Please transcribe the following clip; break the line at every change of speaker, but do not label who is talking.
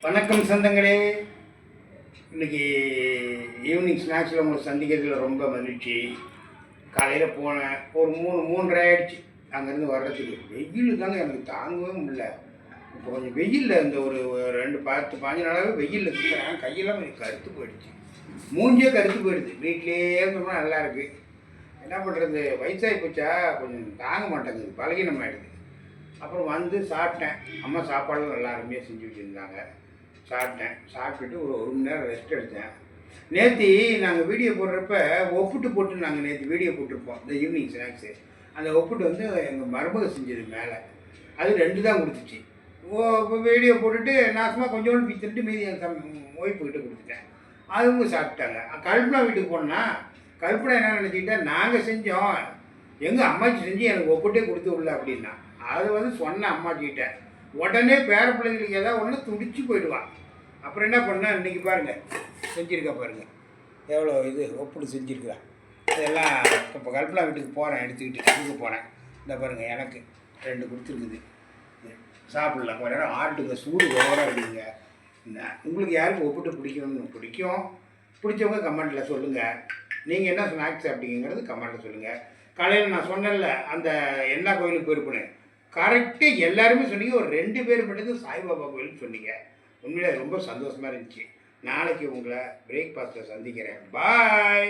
வணக்கம் சொந்தங்களே. இன்றைக்கி ஈவினிங் ஸ்நாக்ஸில் உங்களை சந்திக்கிறதுல ரொம்ப மகிழ்ச்சி. காலையில் போனேன், ஒரு 3:30 ஆகிடுச்சு அங்கேருந்து வர்றதுக்கு. வெயில் தாங்க எனக்கு தாங்கவே முடியல. இப்போ கொஞ்சம் வெயிலில் இந்த ஒரு 10-15 நாளாகவே வெயிலில் சுற்றுறேன். கையெல்லாம் கொஞ்சம் கருத்து போயிடுச்சு, மூஞ்சே கருத்து போயிடுது. வீட்டிலேயே இருந்தோம்னா நல்லா இருக்குது. என்ன பண்ணுறது, வயசாகி போச்சா, கொஞ்சம் தாங்க மாட்டேங்குது, பலகீனம் ஆகிடுது. அப்புறம் வந்து சாப்பிட்டேன். அம்மா சாப்பாடுலாம் நல்லா அருமையாக செஞ்சு வச்சுருந்தாங்க. சாப்பிட்டேன். சாப்பிட்டுட்டு ஒரு மணி நேரம் ரெஸ்ட் எடுத்தேன். நேற்று நாங்கள் வீடியோ போடுறப்ப ஒப்புட்டு போட்டு நாங்கள் நேற்று வீடியோ போட்டிருப்போம், இந்த ஈவினிங் ஸ்நாக்ஸு. அந்த ஒப்புட்டு வந்து எங்கள் மருமக செஞ்சது மேலே. அது 2 தான் கொடுத்துச்சு. வீடியோ போட்டுட்டு நான் சும்மா கொஞ்சோண்டு பிச்சுட்டு மீதி என் ஒய்ஃபுக்கிட்ட கொடுத்துட்டேன். அவங்க சாப்பிட்டாங்க. கல்பனா வீட்டுக்கு போனால் கல்பனா என்ன நினச்சிக்கிட்டா, நாங்கள் செஞ்சோம், எங்கள் அம்மாச்சி செஞ்சு எனக்கு ஒப்புட்டே கொடுத்து விடல அப்படின்னா. அது வந்து சொன்ன அம்மாச்சிக்கிட்ட உடனே பேர பிள்ளைங்களுக்கு ஏதாவது ஒன்று துடிச்சு போயிடுவான். அப்புறம் என்ன பண்ணால் இன்றைக்கி பாருங்கள் செஞ்சுருக்கா பாருங்கள், எவ்வளோ இது ஒப்புடு செஞ்சுருக்குறா. இதெல்லாம் இப்போ கல்பனா வீட்டுக்கு போகிறேன், எடுத்துக்கிட்டு கொடுக்க போகிறேன். இந்த பாருங்கள், எனக்கு 2 கொடுத்துருக்குது. சாப்பிட்லாம் கொஞ்ச நேரம் ஆட்டுங்க, சூடு ஓவராக இருக்குங்க. உங்களுக்கு யாருக்கு ஒப்புட்டு பிடிக்கும், பிடிச்சவங்க கமெண்ட்டில் சொல்லுங்கள். நீங்கள் என்ன ஸ்நாக்ஸ் சாப்பிட்டீங்கிறது கமெண்ட்டில் சொல்லுங்கள். காலையில் நான் சொன்னேன்ல, அந்த என்ன கோயிலுக்கு போயிருப்பேன்னு, கரெக்டாக எல்லாருமே சொன்னீங்க. ஒரு 2 பேர் மட்டும் சாய்பாபா கோயிலுக்கு சொன்னீங்க. உண்மையிலே ரொம்ப சந்தோஷமாக இருந்துச்சு. நாளைக்கு உங்களை பிரேக்ஃபாஸ்ட்டில் சந்திக்கிறேன். பாய்.